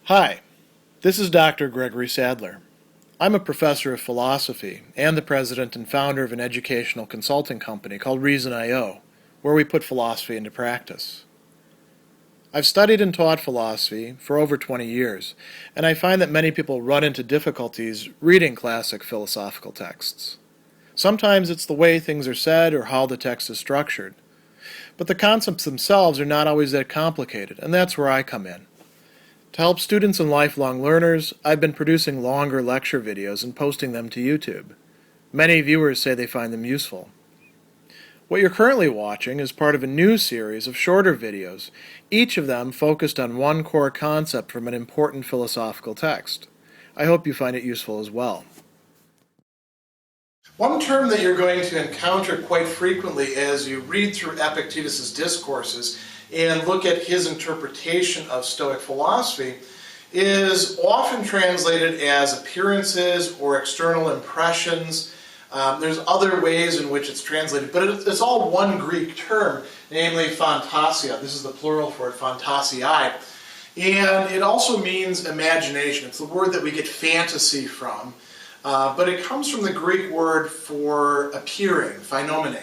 Hi, this is Dr. Gregory Sadler. I'm a professor of philosophy and the president and founder of an educational consulting company called Reason.io, where we put philosophy into practice. I've studied and taught philosophy for over 20 years, and I find that many people run into difficulties reading classic philosophical texts. Sometimes it's the way things are said or how the text is structured. But the concepts themselves are not always that complicated, and that's where I come in. To help students and lifelong learners, I've been producing longer lecture videos and posting them to YouTube. Many viewers say they find them useful. What you're currently watching is part of a new series of shorter videos, each of them focused on one core concept from an important philosophical text. I hope you find it useful as well. One term that you're going to encounter quite frequently as you read through Epictetus' Discourses and look at his interpretation of Stoic philosophy is often translated as appearances or external impressions. There's other ways in which it's translated, but it's all one Greek term, namely phantasiai. This is the plural for it, phantasiai. And it also means imagination. It's the word that we get fantasy from, but it comes from the Greek word for appearing, phainomene.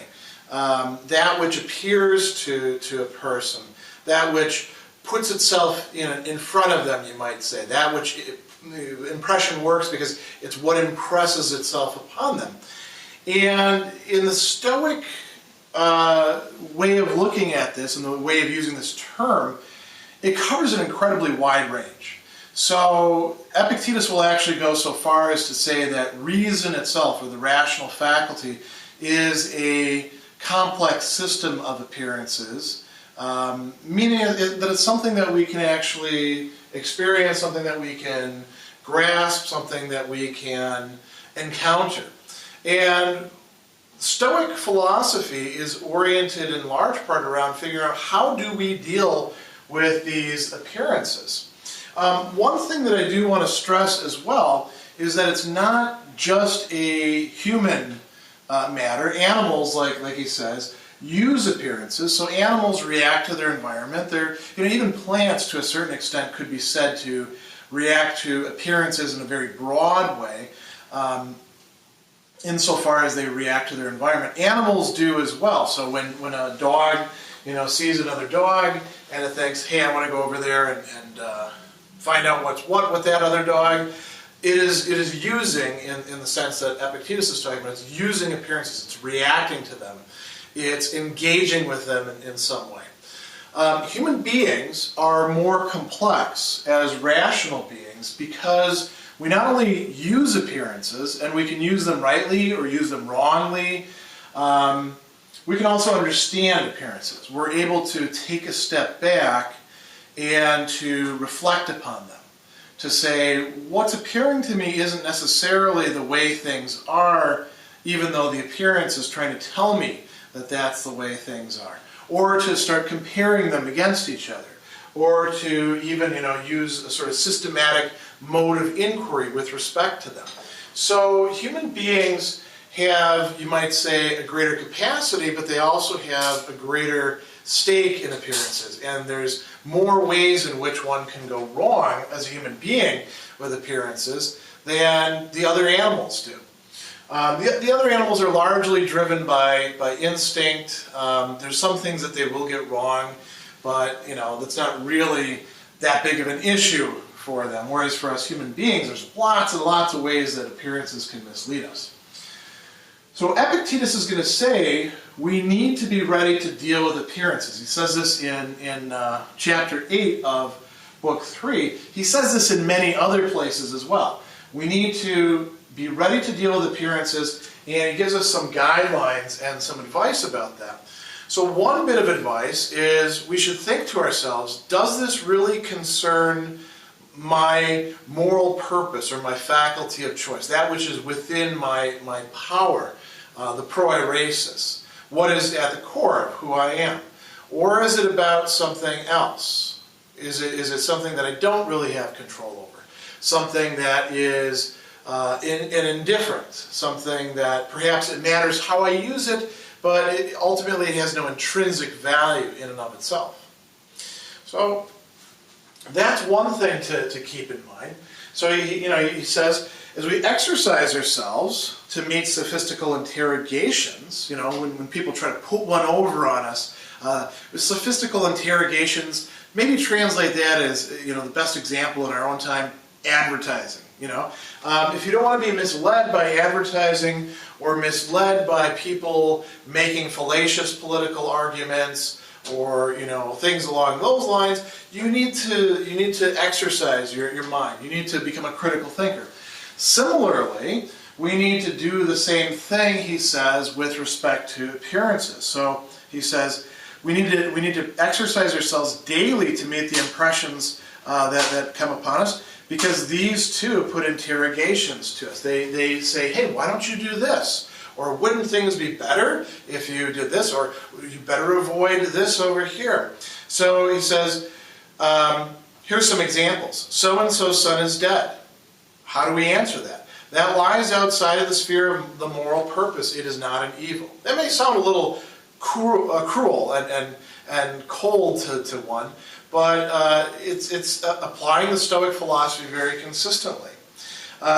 That which appears to a person, that which puts itself in front of them, you might say, that which the impression works because it's what impresses itself upon them. And in the Stoic way of looking at this and the way of using this term, it covers an incredibly wide range. So Epictetus will actually go so far as to say that reason itself, or the rational faculty, is a complex system of appearances, meaning that it's something that we can actually experience, something that we can grasp, something that we can encounter. And Stoic philosophy is oriented in large part around figuring out how do we deal with these appearances. One thing that I do want to stress as well is that it's not just a human matter. Animals, like he says, use appearances. So animals react to their environment. Even plants, to a certain extent, could be said to react to appearances in a very broad way, insofar as they react to their environment. Animals do as well. So when a dog, sees another dog and it thinks, "Hey, I want to go over there and find out what's what with that other dog." It is using, in the sense that Epictetus is talking about, it's using appearances, it's reacting to them, it's engaging with them in some way. Human beings are more complex as rational beings because we not only use appearances, and we can use them rightly or use them wrongly, we can also understand appearances. We're able to take a step back and to reflect upon them. To say, what's appearing to me isn't necessarily the way things are, even though the appearance is trying to tell me that that's the way things are. Or to start comparing them against each other. Or to even, use a sort of systematic mode of inquiry with respect to them. So human beings have, you might say, a greater capacity, but they also have a greater stake in appearances, and there's more ways in which one can go wrong as a human being with appearances than the other animals do. The other animals are largely driven by instinct. There's some things that they will get wrong, but that's not really that big of an issue for them. Whereas for us human beings, there's lots and lots of ways that appearances can mislead us. So Epictetus is going to say we need to be ready to deal with appearances. He says this in chapter 8 of book 3. He says this in many other places as well. We need to be ready to deal with appearances, and he gives us some guidelines and some advice about that. So one bit of advice is we should think to ourselves, does this really concern my moral purpose or my faculty of choice, that which is within my power, the proairesis, what is at the core of who I am? Or is it about something else? Is it something that I don't really have control over? Something that is an indifferent, something that perhaps it matters how I use it, but ultimately it has no intrinsic value in and of itself. So that's one thing to keep in mind. So he says, as we exercise ourselves to meet sophistical interrogations, when people try to put one over on us, sophistical interrogations, maybe translate that as, the best example in our own time, advertising. If you don't want to be misled by advertising or misled by people making fallacious political arguments or things along those lines, you need to exercise your mind. You need to become a critical thinker. Similarly, we need to do the same thing, he says, with respect to appearances. So he says we need to exercise ourselves daily to meet the impressions that come upon us, because these too put interrogations to us. They say, hey, why don't you do this? Or wouldn't things be better if you did this? Or you better avoid this over here. So he says, here's some examples. So-and-so's son is dead. How do we answer that? That lies outside of the sphere of the moral purpose. It is not an evil. That may sound a little cruel and cold to one, but it's applying the Stoic philosophy very consistently.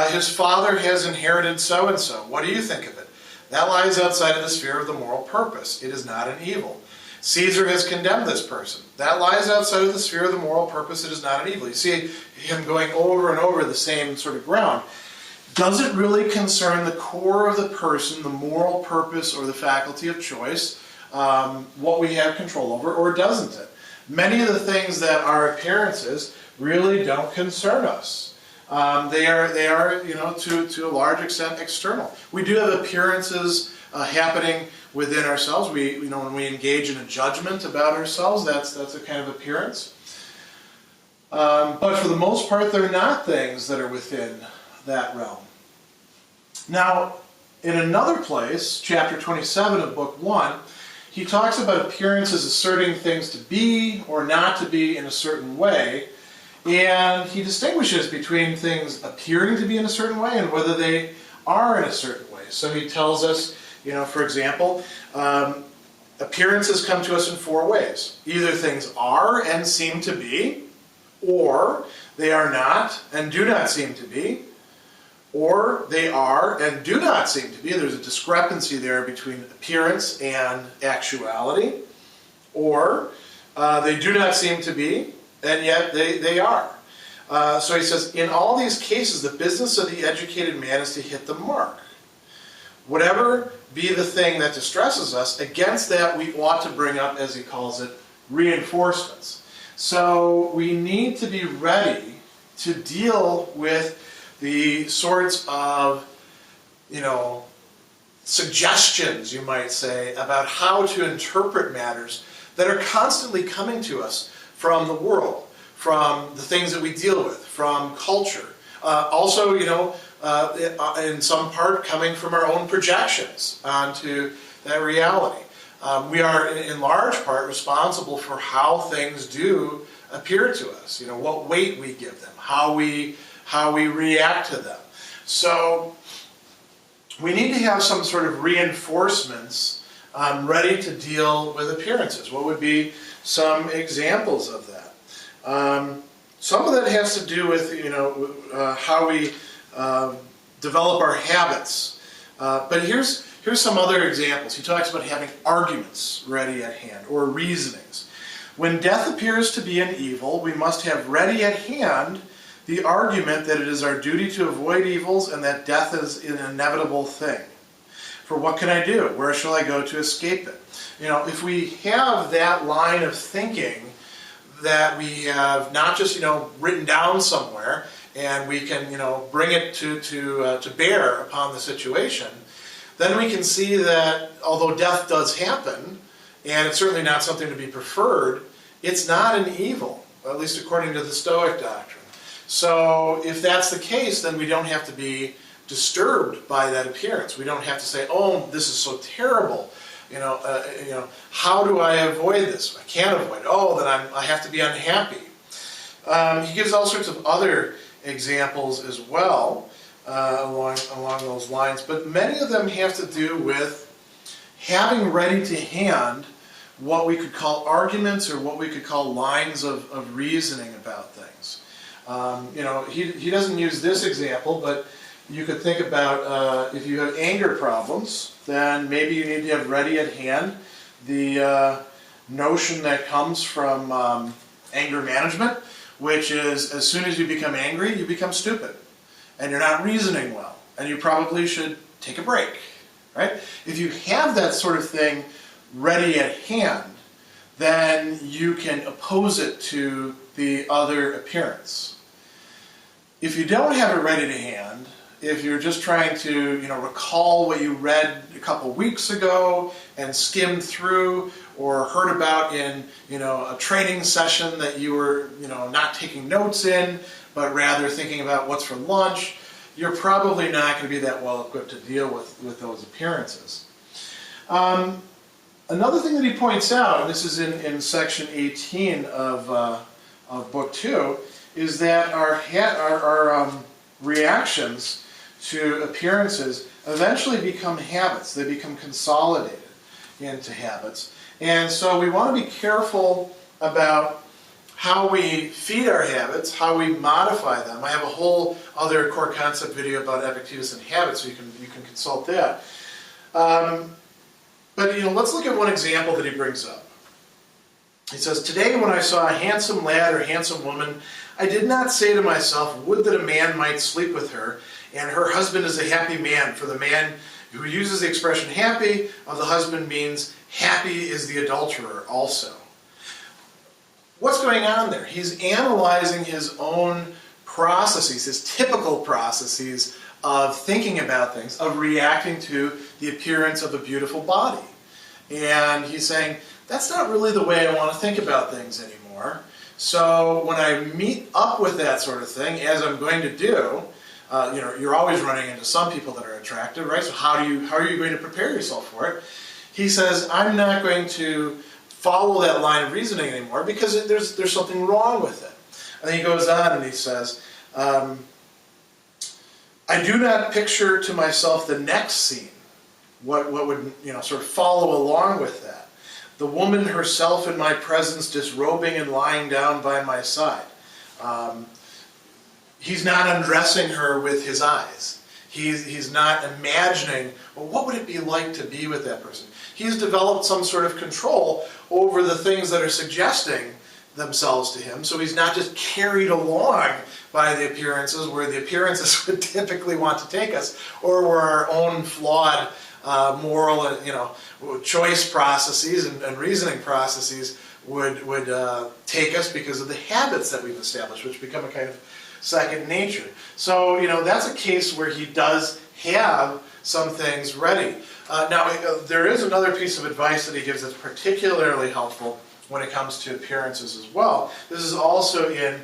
His father has inherited so-and-so. What do you think of it? That lies outside of the sphere of the moral purpose. It is not an evil. Caesar has condemned this person. That lies outside of the sphere of the moral purpose. It is not an evil. You see him going over and over the same sort of ground. Does it really concern the core of the person, the moral purpose or the faculty of choice, what we have control over, or doesn't it? Many of the things that are appearances really don't concern us. They are to a large extent external. We do have appearances happening within ourselves. When we engage in a judgment about ourselves, that's a kind of appearance. But for the most part, they're not things that are within that realm. Now, in another place, chapter 27 of book 1, he talks about appearances asserting things to be or not to be in a certain way. And he distinguishes between things appearing to be in a certain way and whether they are in a certain way. So he tells us, for example, appearances come to us in 4 ways. Either things are and seem to be, or they are not and do not seem to be, or they are and do not seem to be. There's a discrepancy there between appearance and actuality. Or they do not seem to be, and yet they are. So he says, in all these cases, the business of the educated man is to hit the mark. Whatever be the thing that distresses us, against that we ought to bring up, as he calls it, reinforcements. So we need to be ready to deal with the sorts of, suggestions, you might say, about how to interpret matters that are constantly coming to us from the world, from the things that we deal with, from culture. Also, in some part coming from our own projections onto that reality. We are, in large part, responsible for how things do appear to us. What weight we give them, how we react to them. So we need to have some sort of reinforcements ready to deal with appearances. What would be some examples of that? Some of that has to do with how we develop our habits. But here's some other examples. He talks about having arguments ready at hand, or reasonings. When death appears to be an evil, we must have ready at hand the argument that it is our duty to avoid evils and that death is an inevitable thing. For what can I do? Where shall I go to escape it? If we have that line of thinking that we have not just written down somewhere and we can bring it to bear upon the situation, then we can see that although death does happen, and it's certainly not something to be preferred, it's not an evil, at least according to the Stoic doctrine. So if that's the case, then we don't have to be disturbed by that appearance. We don't have to say, oh, this is so terrible. How do I avoid this? I can't avoid it. Oh, then I have to be unhappy. He gives all sorts of other examples as well along those lines, but many of them have to do with having ready to hand what we could call arguments or what we could call lines of reasoning about things. He doesn't use this example, but you could think about if you have anger problems, then maybe you need to have ready at hand the notion that comes from anger management, which is as soon as you become angry, you become stupid, and you're not reasoning well, and you probably should take a break, right? If you have that sort of thing ready at hand, then you can oppose it to the other appearance. If you don't have it ready to hand, if you're just trying to, recall what you read a couple weeks ago and skimmed through, or heard about in, a training session that you were, not taking notes in, but rather thinking about what's for lunch, you're probably not going to be that well equipped to deal with those appearances. Another thing that he points out, and this is in section 18 of book 2, is that our reactions to appearances eventually become habits. They become consolidated into habits. And so we want to be careful about how we feed our habits, how we modify them. I have a whole other core concept video about Epictetus and habits, so you can consult that. But let's look at one example that he brings up. He says, "Today when I saw a handsome lad or handsome woman, I did not say to myself, would that a man might sleep with her, and her husband is a happy man, for the man who uses the expression happy of the husband means happy is the adulterer also." What's going on there? He's analyzing his own processes, his typical processes of thinking about things, of reacting to the appearance of a beautiful body. And he's saying, that's not really the way I want to think about things anymore. So when I meet up with that sort of thing, as I'm going to do, you're always running into some people that are attractive, right? So how are you going to prepare yourself for it? He says, I'm not going to follow that line of reasoning anymore because there's something wrong with it. And then he goes on and he says, I do not picture to myself the next scene, what would sort of follow along with that. The woman herself in my presence disrobing and lying down by my side. He's not undressing her with his eyes. He's not imagining, well, what would it be like to be with that person? He's developed some sort of control over the things that are suggesting themselves to him, so he's not just carried along by the appearances where the appearances would typically want to take us, or where our own flawed moral and choice processes and reasoning processes would take us because of the habits that we've established, which become a kind of second nature. So that's a case where he does have some things ready. Now there is another piece of advice that he gives that's particularly helpful when it comes to appearances as well. This is also in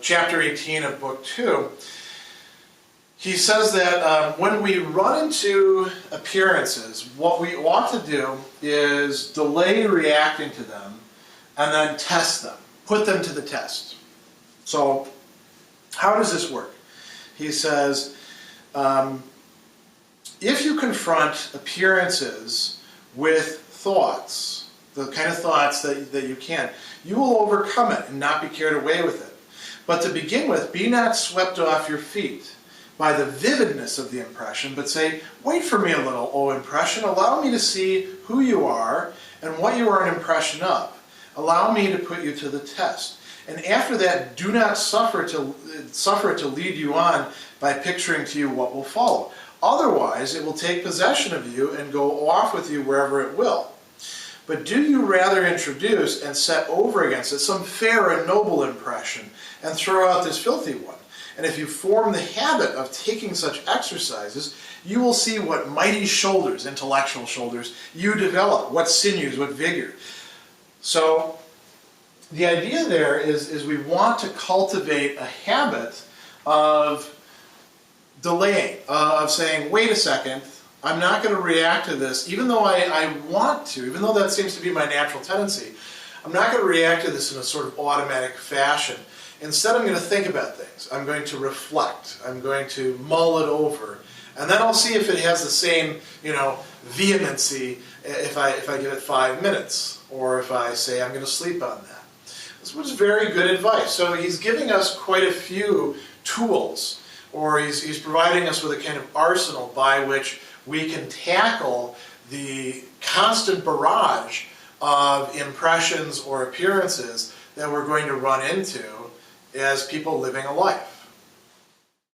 chapter 18 of book 2. He says that when we run into appearances, what we ought to do is delay reacting to them and then test them, put them to the test. So how does this work? He says, if you confront appearances with thoughts, the kind of thoughts that you can, you will overcome it and not be carried away with it. But to begin with, be not swept off your feet by the vividness of the impression, but say, wait for me a little, O impression, allow me to see who you are and what you are an impression of. Allow me to put you to the test. And after that, do not suffer it to lead you on by picturing to you what will follow. Otherwise, it will take possession of you and go off with you wherever it will. But do you rather introduce and set over against it some fair and noble impression and throw out this filthy one. And if you form the habit of taking such exercises, you will see what mighty shoulders, intellectual shoulders, you develop, what sinews, what vigor. So the idea there is we want to cultivate a habit of delaying, of saying, wait a second, I'm not going to react to this, even though I want to, even though that seems to be my natural tendency, I'm not going to react to this in a sort of automatic fashion. Instead, I'm going to think about things. I'm going to reflect. I'm going to mull it over. And then I'll see if it has the same, vehemency if I give it 5 minutes, or if I say I'm going to sleep on that. This was very good advice. So he's giving us quite a few tools, or he's providing us with a kind of arsenal by which we can tackle the constant barrage of impressions or appearances that we're going to run into as people living a life.